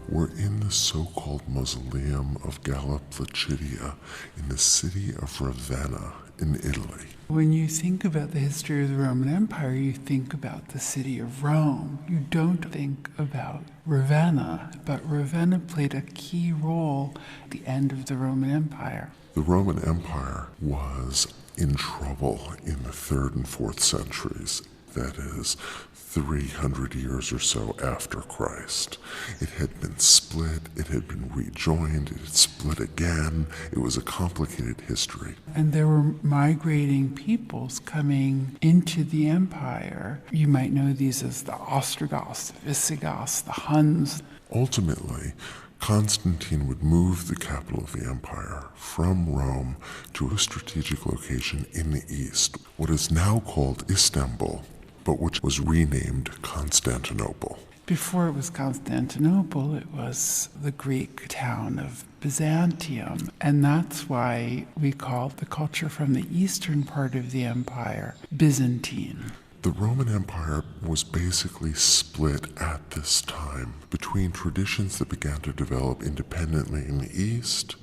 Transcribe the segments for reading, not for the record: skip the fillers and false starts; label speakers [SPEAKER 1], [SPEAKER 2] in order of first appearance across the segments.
[SPEAKER 1] We're in the so-called mausoleum of Galla Placidia in the city of Ravenna in Italy.
[SPEAKER 2] When you think about the history of the Roman Empire, you think about the city of Rome. You don't think about Ravenna, but Ravenna played a key role at the end of the Roman Empire.
[SPEAKER 1] The Roman Empire was in trouble in the 3rd and 4th centuries, that is, 300 years or so after Christ. It had been split, it had been rejoined, it had split again. It was a complicated history.
[SPEAKER 2] And there were migrating peoples coming into the empire. You might know these as the Ostrogoths, the Visigoths, the Huns.
[SPEAKER 1] Ultimately, Constantine would move the capital of the empire from Rome to a strategic location in the east, what is now called Istanbul, but which was renamed Constantinople.
[SPEAKER 2] Before it was Constantinople, it was the Greek town of Byzantium, and that's why we call the culture from the eastern part of the empire Byzantine.
[SPEAKER 1] The Roman Empire was basically split at this time between traditions that began to develop independently in the East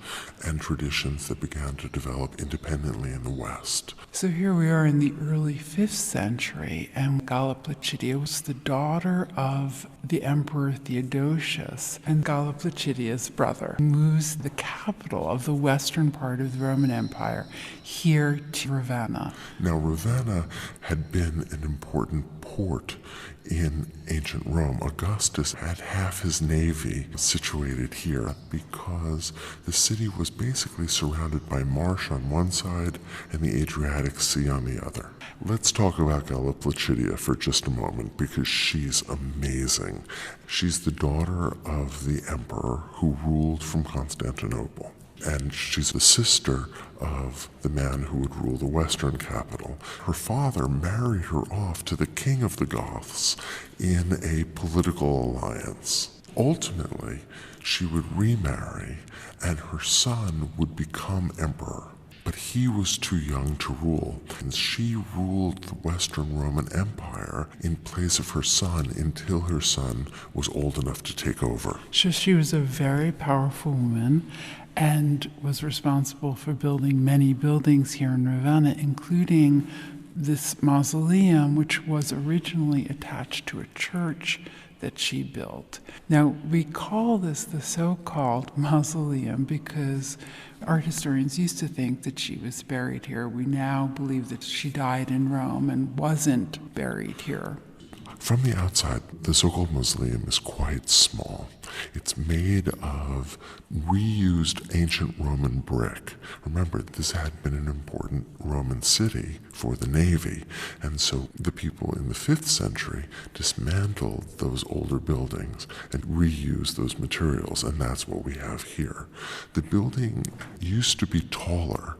[SPEAKER 1] and traditions that began to develop independently in the West.
[SPEAKER 2] So here we are in the early 5th century, and Galla Placidia was the daughter of the Emperor Theodosius, and Galla Placidia's brother moves the capital of the western part of the Roman Empire here to Ravenna.
[SPEAKER 1] Now, Ravenna had been an important port in ancient Rome. Augustus had half his navy situated here because the city was basically surrounded by marsh on one side and the Adriatic Sea on the other. Let's talk about Galla Placidia for just a moment because she's amazing. She's the daughter of the emperor who ruled from Constantinople. And she's the sister of the man who would rule the western capital. Her father married her off to the king of the Goths in a political alliance. Ultimately, she would remarry, and her son would become emperor. But he was too young to rule, and she ruled the Western Roman Empire in place of her son until her son was old enough to take over.
[SPEAKER 2] So she was a very powerful woman and was responsible for building many buildings here in Ravenna, including this mausoleum, which was originally attached to a church that she built. Now, we call this the so-called mausoleum because art historians used to think that she was buried here. We now believe that she died in Rome and wasn't buried here.
[SPEAKER 1] From the outside, the so-called mausoleum is quite small. It's made of reused ancient Roman brick. Remember, this had been an important Roman city for the navy, and so the people in the 5th century dismantled those older buildings and reused those materials, and that's what we have here. The building used to be taller,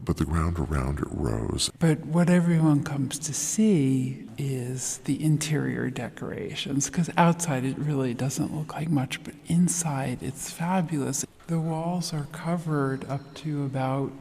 [SPEAKER 1] but the ground around it rose.
[SPEAKER 2] But what everyone comes to see is the interior decorations, because outside it really doesn't look like much, but inside it's fabulous. The walls are covered up to about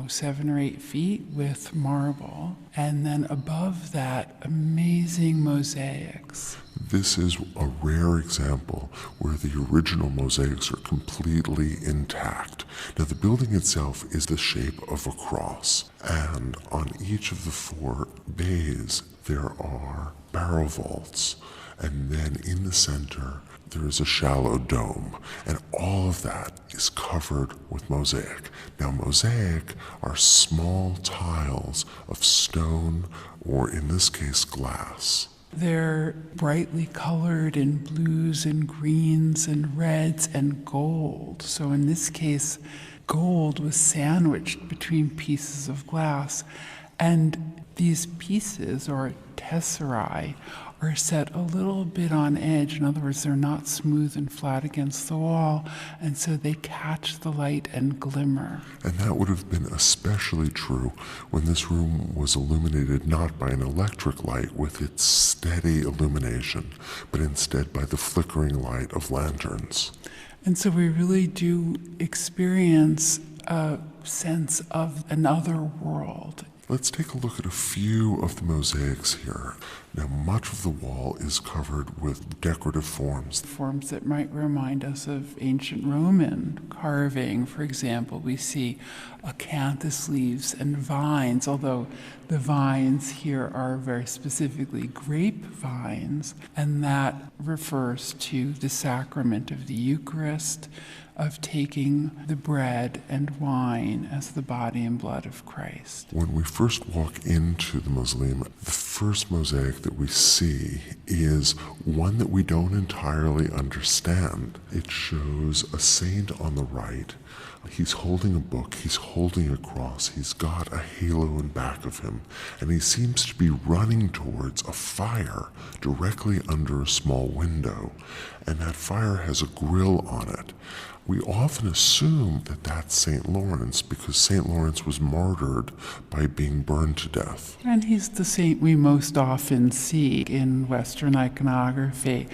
[SPEAKER 2] 7 or 8 feet with marble, and then above that, amazing mosaics.
[SPEAKER 1] This is a rare example where the original mosaics are completely intact. Now, the building itself is the shape of a cross, and on each of the 4 bays there are barrel vaults, and then in the center there is a shallow dome, and all of that is covered with mosaic. Now, mosaic are small tiles of stone, or in this case, glass.
[SPEAKER 2] They're brightly colored in blues and greens and reds and gold. So in this case, gold was sandwiched between pieces of glass. And these pieces, or tesserae, are set a little bit on edge. In other words, they're not smooth and flat against the wall, and so they catch the light and glimmer.
[SPEAKER 1] And that would have been especially true when this room was illuminated not by an electric light with its steady illumination, but instead by the flickering light of lanterns.
[SPEAKER 2] And so we really do experience a sense of another world.
[SPEAKER 1] Let's take a look at a few of the mosaics here. Now, much of the wall is covered with decorative forms.
[SPEAKER 2] Forms that might remind us of ancient Roman carving. For example, we see acanthus leaves and vines, although the vines here are very specifically grape vines, and that refers to the sacrament of the Eucharist, of taking the bread and wine as the body and blood of Christ.
[SPEAKER 1] When we first walk into the mausoleum, the first mosaic that we see is one that we don't entirely understand. It shows a saint on the right. He's holding a book, he's holding a cross, he's got a halo in back of him, and he seems to be running towards a fire directly under a small window, and that fire has a grill on it. We often assume that that's St. Lawrence because St. Lawrence was martyred by being burned to death.
[SPEAKER 2] And he's the saint we most often see in Western iconography.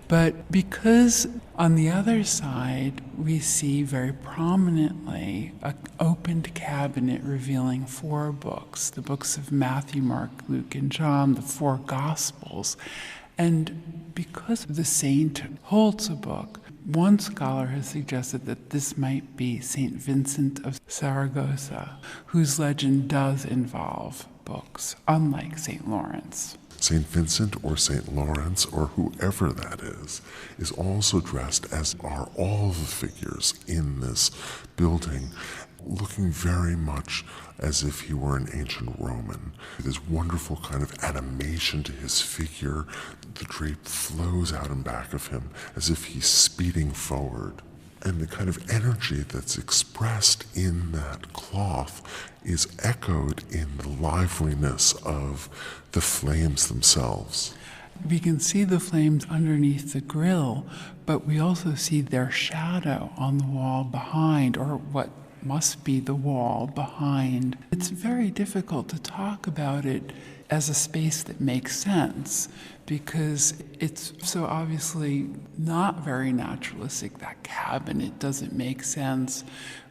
[SPEAKER 2] But because on the other side we see very prominently an opened cabinet revealing 4 books, the books of Matthew, Mark, Luke, and John, the 4 Gospels. And because the saint holds a book, one scholar has suggested that this might be St. Vincent of Saragossa, whose legend does involve books, unlike St. Lawrence.
[SPEAKER 1] St. Vincent or St. Lawrence or whoever that is also dressed as are all the figures in this building, looking very much as if he were an ancient Roman. This wonderful kind of animation to his figure. The drape flows out in back of him as if he's speeding forward. And the kind of energy that's expressed in that cloth is echoed in the liveliness of the flames themselves.
[SPEAKER 2] We can see the flames underneath the grill, but we also see their shadow on the wall behind, or what must be the wall behind. It's very difficult to talk about it as a space that makes sense because it's so obviously not very naturalistic. That cabinet doesn't make sense.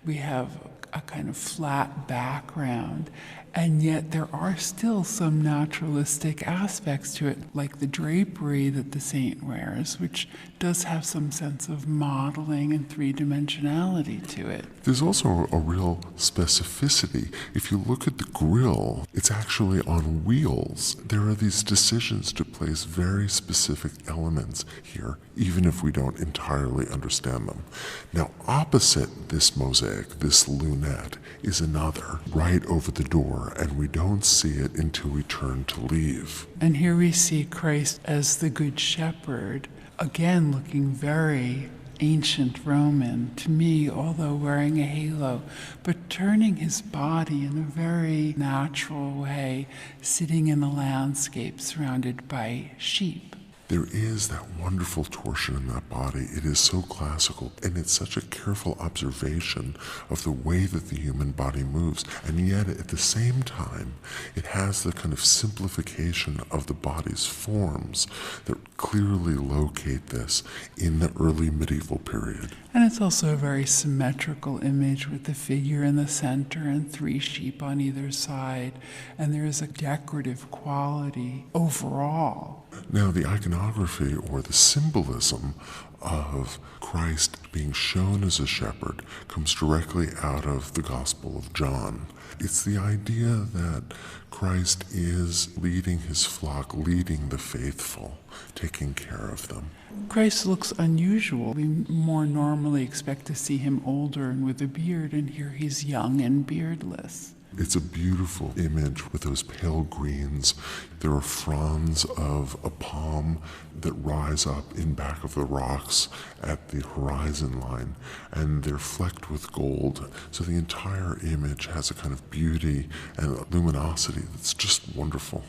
[SPEAKER 2] We have a kind of flat background, and yet there are still some naturalistic aspects to it, like the drapery that the saint wears, which does have some sense of modeling and three-dimensionality to it.
[SPEAKER 1] There's also a real specificity. If you look at the grill, it's actually on wheels. There are these decisions to place very specific elements here, even if we don't entirely understand them. Now, opposite this mosaic, this lunette, is another right over the door, and we don't see it until we turn to leave.
[SPEAKER 2] And here we see Christ as the Good Shepherd, again looking very ancient Roman to me, although wearing a halo, but turning his body in a very natural way, sitting in a landscape surrounded by sheep.
[SPEAKER 1] There is that wonderful torsion in that body. It is so classical, and it's such a careful observation of the way that the human body moves. And yet, at the same time, it has the kind of simplification of the body's forms that clearly locate this in the early medieval period.
[SPEAKER 2] And it's also a very symmetrical image with the figure in the center and 3 sheep on either side. And there is a decorative quality overall.
[SPEAKER 1] Now, the iconography or the symbolism of Christ being shown as a shepherd comes directly out of the Gospel of John. It's the idea that Christ is leading his flock, leading the faithful, taking care of them.
[SPEAKER 2] Christ looks unusual. We more normally expect to see him older and with a beard, and here he's young and beardless.
[SPEAKER 1] It's a beautiful image with those pale greens. There are fronds of a palm that rise up in back of the rocks at the horizon line, and they're flecked with gold. So the entire image has a kind of beauty and luminosity that's just wonderful.